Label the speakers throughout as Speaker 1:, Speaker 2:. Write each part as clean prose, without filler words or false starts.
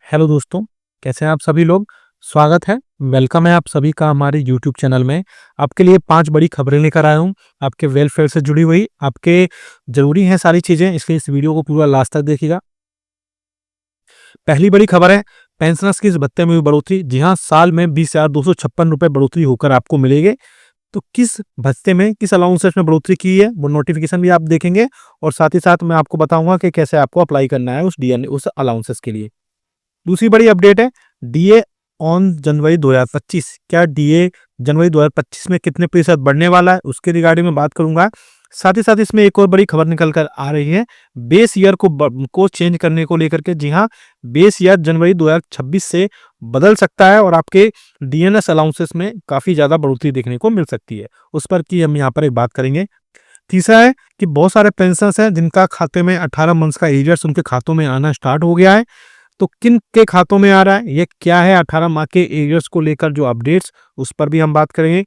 Speaker 1: Hello दोस्तों, कैसे हैं आप सभी लोग? स्वागत है, वेलकम है आप सभी का हमारे यूट्यूब चैनल में। आपके लिए 5 बड़ी खबरें लेकर आया हूँ, आपके वेलफेयर से जुड़ी हुई, आपके ज़रूरी हैं सारी चीज़ें, इसलिए इस वीडियो को पूरा लास्ट तक देखिएगा। पहली बड़ी खबर है, पेंशनर्स की इस भत्ते में हुई बढ़ोतरी। जी हाँ, साल में 20,256 रुपए बढ़ोतरी होकर आपको मिलेंगे। तो किस भत्ते में, किस अलाउंसेस में बढ़ोतरी की है, वो नोटिफिकेशन भी आप देखेंगे और साथ ही साथ मैं आपको बताऊँगा कि कैसे आपको अप्लाई करना है उस अलाउंसेस के लिए। दूसरी बड़ी अपडेट है, डीए ऑन जनवरी 2025। क्या डीए जनवरी 2025 में कितने प्रतिशत बढ़ने वाला है, उसके रिगार्डिंग में बात करूंगा। साथ ही साथ इसमें एक और बड़ी खबर निकल कर आ रही है, बेस ईयर को चेंज करने को लेकर के। जी हाँ, बेस ईयर जनवरी 2026 से बदल सकता है और आपके डीएनएस अलाउंसेस में काफी ज्यादा बढ़ोतरी देखने को मिल सकती है। उस पर की हम यहाँ पर एक बात करेंगे। तीसरा है कि बहुत सारे पेंशनर्स हैं जिनका खाते में 18 मंथ्स का एरियर्स उनके खातों में आना स्टार्ट हो गया है। तो किन के खातों में आ रहा है, ये क्या है 18 माह के एरियर्स को लेकर जो अपडेट्स, उस पर भी हम बात करेंगे।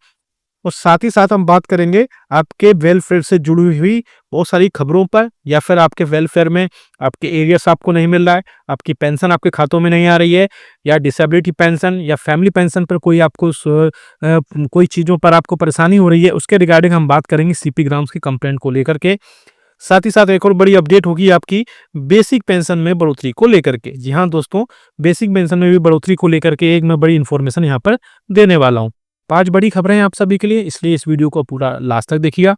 Speaker 1: और साथ ही साथ हम बात करेंगे आपके वेलफेयर से जुड़ी हुई बहुत सारी खबरों पर, या फिर आपके वेलफेयर में आपके एरियर्स आपको नहीं मिल रहा है, आपकी पेंशन आपके खातों में नहीं आ रही है, या डिसेबिलिटी पेंशन या फैमिली पेंशन पर कोई आपको कोई चीज़ों पर आपको परेशानी हो रही है, उसके रिगार्डिंग हम बात करेंगे सीपी ग्राम्स की कंप्लेंट को लेकर के। साथ ही साथ एक और बड़ी अपडेट होगी आपकी बेसिक पेंशन में बढ़ोतरी को लेकर के। जी हाँ दोस्तों, बेसिक पेंशन में भी बढ़ोतरी को लेकर के एक मैं बड़ी इन्फॉर्मेशन यहाँ पर देने वाला हूँ। 5 बड़ी खबरें हैं आप सभी के लिए, इसलिए इस वीडियो को पूरा लास्ट तक देखिएगा।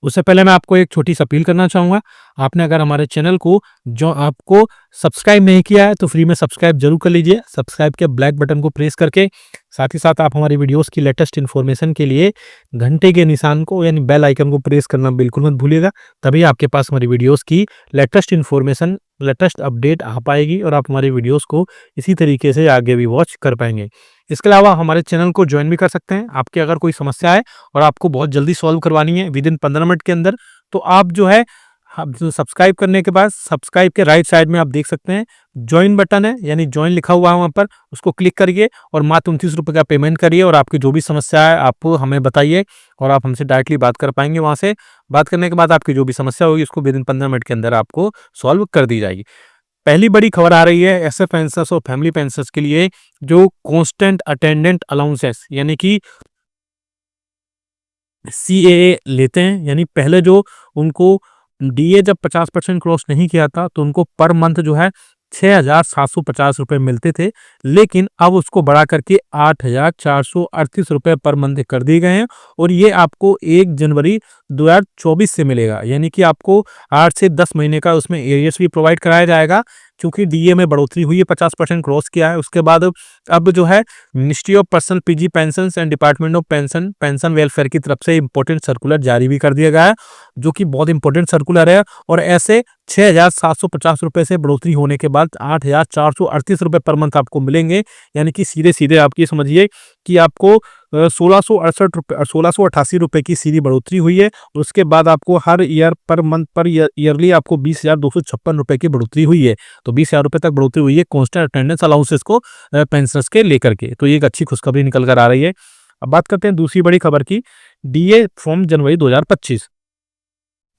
Speaker 1: उससे पहले मैं आपको एक छोटी सी अपील करना चाहूँगा। आपने अगर हमारे चैनल को जो आपको सब्सक्राइब नहीं किया है तो फ्री में सब्सक्राइब जरूर कर लीजिए। सब्सक्राइब के ब्लैक बटन को प्रेस करके साथ ही साथ आप हमारी वीडियोस की लेटेस्ट इन्फॉर्मेशन के लिए घंटे के निशान को यानी बेल आइकन को प्रेस करना बिल्कुल मत भूलिएगा। तभी आपके पास हमारी वीडियोस की लेटेस्ट इन्फॉर्मेशन, लेटेस्ट अपडेट आ पाएगी और आप हमारी वीडियोस को इसी तरीके से आगे भी वॉच कर पाएंगे। इसके अलावा हमारे चैनल को ज्वाइन भी कर सकते हैं। आपकी अगर कोई समस्या है और आपको बहुत जल्दी सॉल्व करवानी है विद इन 15 मिनट के अंदर, तो आप जो है सब्सक्राइब करने के बाद सब्सक्राइब के राइट साइड में आप देख सकते हैं ज्वाइन बटन है, यानी ज्वाइन लिखा हुआ है वहाँ पर, उसको क्लिक करिए और मात्र 29 रुपये का पेमेंट करिए और आपकी जो भी समस्या है आप हमें बताइए और आप हमसे डायरेक्टली बात कर पाएंगे। वहाँ से बात करने के बाद आपकी जो भी समस्या होगी उसको विद इन 15 मिनट के अंदर आपको सॉल्व कर दी जाएगी। पहली बड़ी खबर आ रही है ऐसे पेंशनर्स और फैमिली पेंशनर्स के लिए जो कांस्टेंट अटेंडेंट अलाउंसेस यानी कि सीएए लेते हैं। यानी पहले जो उनको डीए जब 50% क्रॉस नहीं किया था तो उनको पर मंथ जो है 6,750 रुपये मिलते थे, लेकिन अब उसको बढ़ा करके 8,438 रुपये पर मंथ कर दिए गए हैं और ये आपको 1 जनवरी 2024 से मिलेगा। यानी कि आपको 8 से 10 महीने का उसमें एरियर्स भी प्रोवाइड कराया जाएगा, क्योंकि डीए में बढ़ोतरी हुई है, 50% क्रॉस किया है। उसके बाद अब जो है ministry of personal PG pension and department of pension welfare की तरफ से इंपॉर्टेंट सर्कुलर जारी भी कर दिया गया है, जो कि बहुत इंपॉर्टेंट सर्कुलर है। और ऐसे 6,750 रुपये से बढ़ोतरी होने के बाद 8,438 रुपये पर मंथ आपको मिलेंगे। यानी कि सीधे सीधे आप ये समझिए कि आपको 1688 रुपये की सीधी बढ़ोतरी हुई है। उसके बाद आपको हर ईयर पर मंथ पर ईयरली आपको 20,256 रुपये की बढ़ोतरी हुई है। तो 20,000 रुपये तक बढ़ोतरी हुई है कांस्टेंट अटेंडेंस अलाउंसेस को पेंशनर्स के लेकर के। तो ये एक अच्छी खुशखबरी निकल कर आ रही है। अब बात करते हैं दूसरी बड़ी खबर की, डीए फ्रॉम जनवरी 2025।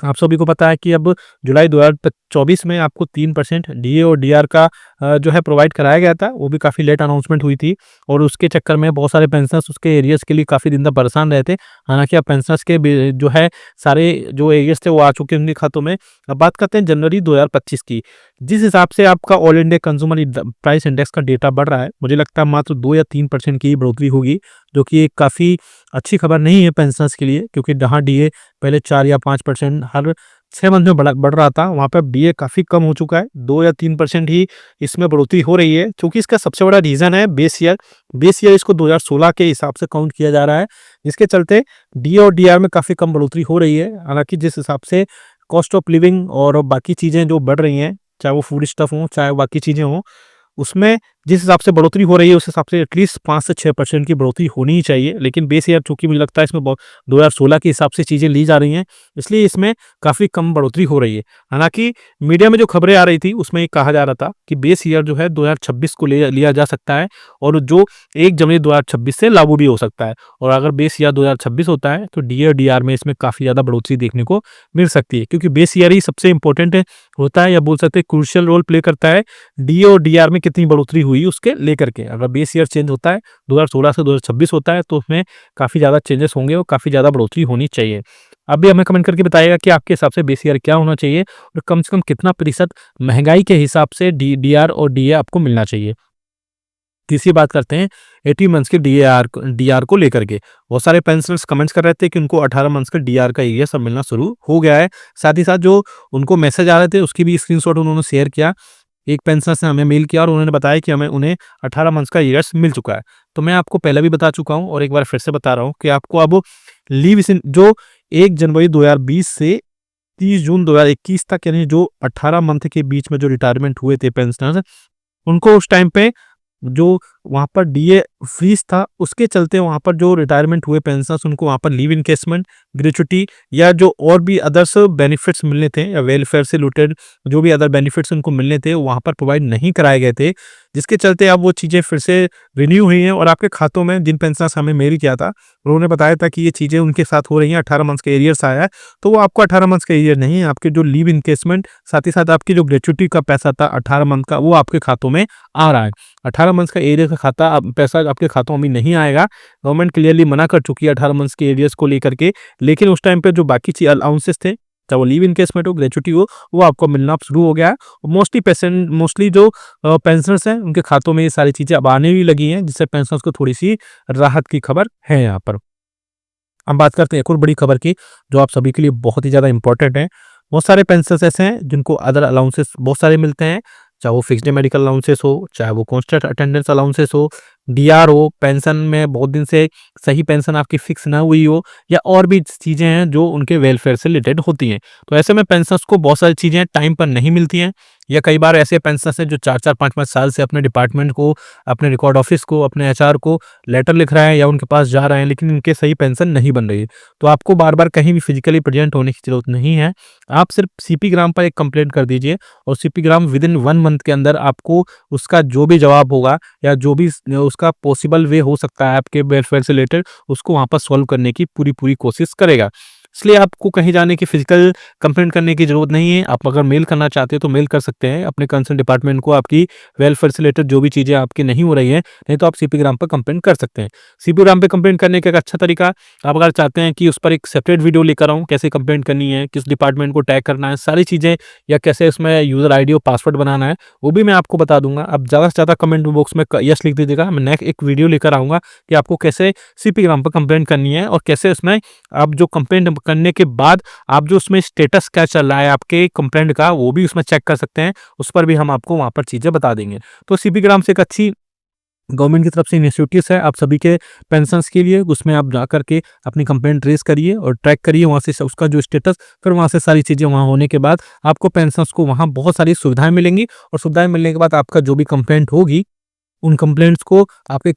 Speaker 1: आप सभी को पता है कि अब जुलाई 2024 में आपको 3% डीए और डीआर का जो है प्रोवाइड कराया गया था। वो भी काफ़ी लेट अनाउंसमेंट हुई थी और उसके चक्कर में बहुत सारे पेंशनर्स उसके एरियर्स के लिए काफ़ी दिन तक परेशान रहे थे। हालांकि अब पेंशनर्स के जो है सारे जो एरियर्स थे वो आ चुके हैं उनके खातों में। अब बात करते हैं जनवरी 2025 की। जिस हिसाब से आपका all India consumer price index का डेटा बढ़ रहा है, मुझे लगता है मात्र 2 या 3% की बढ़ोतरी होगी, जो कि एक काफ़ी अच्छी खबर नहीं है पेंशनर्स के लिए, क्योंकि जहाँ डीए पहले 4 या 5% हर 6 मंथ में बढ़ रहा था, वहाँ पर डीए काफ़ी कम हो चुका है। 2 या 3% ही इसमें बढ़ोतरी हो रही है, क्योंकि इसका सबसे बड़ा रीज़न है बेस ईयर। बेस ईयर इसको 2016 के हिसाब से काउंट किया जा रहा है, जिसके चलते डीए और डीआर में काफ़ी कम बढ़ोतरी हो रही है। हालांकि जिस हिसाब से कॉस्ट ऑफ लिविंग और बाकी चीज़ें जो बढ़ रही हैं, चाहे वो फूड स्टफ हो चाहे बाकी चीज़ें हों, उसमें जिस हिसाब से बढ़ोतरी हो रही है उस हिसाब से एटलीस्ट 5 से 6% की बढ़ोतरी होनी ही चाहिए। लेकिन बेस ईयर चूँकि मुझे लगता है इसमें 2016 के हिसाब से चीज़ें ली जा रही हैं, इसलिए इसमें काफ़ी कम बढ़ोतरी हो रही है। हालाँकि मीडिया में जो खबरें आ रही थी उसमें ये कहा जा रहा था कि बेस ईयर जो है 2026 को ले लिया जा सकता है और जो 1 जनवरी 2026 से लागू भी हो सकता है। और अगर बेस ईयर 2026 होता है तो डीए और डीआर में इसमें काफ़ी ज़्यादा बढ़ोतरी देखने को मिल सकती है, क्योंकि बेस ईयर ही सबसे इम्पोर्टेंट होता है या बोल सकते हैं क्रूशियल रोल प्ले करता है डीए और डीआर में कितनी बढ़ोतरी हुई उसके लेकर के। अगर बेस ईयर चेंज होता है 2016 से 2026 होता है तो उसमें काफ़ी ज़्यादा चेंजेस होंगे और काफ़ी ज़्यादा बढ़ोतरी होनी चाहिए। आप भी हमें कमेंट करके बताइएगा कि आपके हिसाब से बेस ईयर क्या होना चाहिए और कम से कम कितना प्रतिशत महंगाई के हिसाब से डीआर और डीए आपको मिलना चाहिए। तीसरी बात करते हैं 18 मंथ्स के डीआर को लेकर के। बहुत सारे पेंशनर्स कमेंट्स कर रहे थे कि उनको 18 मंथ्स का डीआर का एरिया सब मिलना शुरू हो गया है। साथ ही साथ जो उनको मैसेज आ रहे थे उसकी भी स्क्रीनशॉट उन्होंने शेयर किया। एक पेंशनर्स ने हमें मेल किया और उन्होंने बताया कि उन्हें 18 मंथ्स का एरियर्स मिल चुका है। तो मैं आपको पहले भी बता चुका हूँ और एक बार फिर से बता रहा हूँ कि आपको अब लीव जो 1 जनवरी 2020 से 30 जून 2021 तक, यानी जो 18 मंथ के बीच में जो रिटायरमेंट हुए थे पेंशनर्स, उनको उस टाइम पे जो वहाँ पर डीए फ्रीज था उसके चलते वहाँ पर जो रिटायरमेंट हुए पेंशनर्स उनको वहाँ पर लीव इनकेसमेंट, ग्रेच्युटी या जो और भी अदर्स बेनिफिट्स मिलने थे या वेलफेयर से रिलेटेड जो भी अदर बेनिफिट्स उनको मिलने थे वहाँ पर प्रोवाइड नहीं कराए गए थे, जिसके चलते अब वो चीज़ें फिर से रिन्यू हुई हैं और आपके खातों में जिन पेंशनर्स हमें मेल किया था उन्होंने बताया था कि ये चीज़ें उनके साथ हो रही हैं। 18 मंथ्स का एरियर्स आया है तो वो आपको 18 मंथ्स का एरियर नहीं है, आपके जो लीव इनकेसमेंट साथ ही साथ आपकी जो ग्रेच्युटी का पैसा था 18 मंथ का वो आपके खातों में आ रहा है। 18 मंथ्स का एरियर का खाता पैसा आपके खातों में नहीं आएगा। गवर्नमेंट क्लियरली मना कर चुकी है 18 मंथ्स के एरियर्स को लेकर के, लेकिन उस टाइम पे जो बाकी अलाउंसेस थे चाहे वो लीव इनकेसमेंट हो, ग्रेच्युटी हो, वो आपको मिलना शुरू हो गया है। मोस्टली जो पेंशनर्स हैं उनके खातों में ये सारी चीज़ें अब आने भी लगी हैं, जिससे पेंशनर्स को थोड़ी सी राहत की खबर है यहाँ पर। हम बात करते हैं एक और बड़ी खबर की जो आप सभी के लिए बहुत ही ज़्यादा इंपॉर्टेंट है। बहुत सारे पेंशनर्स ऐसे हैं जिनको अदर अलाउंसेस बहुत सारे मिलते हैं, चाहे वो फिक्स्ड मेडिकल अलाउंसेस हो, चाहे वो कांस्टेंट अटेंडेंस अलाउंसेस हो, डीआर हो, पेंशन में बहुत दिन से सही पेंशन आपकी फिक्स ना हुई हो, या और भी चीज़ें हैं जो उनके वेलफेयर से रिलेटेड होती हैं। तो ऐसे में पेंशनर्स को बहुत सारी चीज़ें टाइम पर नहीं मिलती हैं, या कई बार ऐसे पेंशनर्स हैं जो 4-4 5-5 साल से अपने डिपार्टमेंट को, अपने रिकॉर्ड ऑफिस को, अपने एचआर को लेटर लिख रहे हैं या उनके पास जा रहे हैं, लेकिन इनके सही पेंशन नहीं बन रही है। तो आपको बार बार कहीं भी फिजिकली प्रेजेंट होने की जरूरत नहीं है, आप सिर्फ सीपी ग्राम पर एक कंप्लेंट कर दीजिए और सीपी ग्राम विदिन 1 मंथ के अंदर आपको उसका जो भी जवाब होगा या जो भी उसका पॉसिबल वे हो सकता है आपके वेलफेयर से रिलेटेड, उसको वहाँ पर सॉल्व करने की पूरी कोशिश करेगा। इसलिए आपको कहीं जाने की फिजिकल कंप्लेंट करने की जरूरत नहीं है। आप अगर मेल करना चाहते हो तो मेल कर सकते हैं अपने कंसर्न डिपार्टमेंट को, आपकी वेलफेयर से रिलेटेड जो भी चीज़ें आपकी नहीं हो रही हैं, नहीं तो आप सीपी ग्राम पर कंप्लेंट कर सकते हैं। सीपी ग्राम पे कंप्लेंट करने का एक अच्छा तरीका, आप अगर चाहते हैं कि उस पर एक सेपरेट वीडियो लेकर आऊँ, कैसे कंप्लेंट करनी है, किस डिपार्टमेंट को टैग करना है, सारी चीज़ें, या कैसे उसमें यूज़र आईडी और पासवर्ड बनाना है, वो भी मैं आपको बता दूंगा। आप ज़्यादा से ज़्यादा कमेंट बॉक्स में यस लिख दीजिएगा, मैं नेक्स्ट एक वीडियो लेकर आऊँगा कि आपको कैसे सीपी ग्राम पर कंप्लेंट करनी है और कैसे उसमें आप जो कंप्लेंट करने के बाद आप जो उसमें स्टेटस क्या चल रहा है आपके कंप्लेंट का वो भी उसमें चेक कर सकते हैं। उस पर भी हम आपको वहाँ पर चीज़ें बता देंगे। तो सीपी ग्राम से एक अच्छी गवर्नमेंट की तरफ से इनिशिएटिव्स है आप सभी के पेंशन्स के लिए, उसमें आप जा करके अपनी कंप्लेंट रेज करिए और ट्रैक करिए वहाँ से उसका जो स्टेटस, फिर वहाँ से सारी चीज़ें वहाँ होने के बाद आपको पेंशन्स को वहाँ बहुत सारी सुविधाएं मिलेंगी और सुविधाएं मिलने के बाद आपका जो भी कंप्लेंट होगी उन कंप्लेंट्स को आपके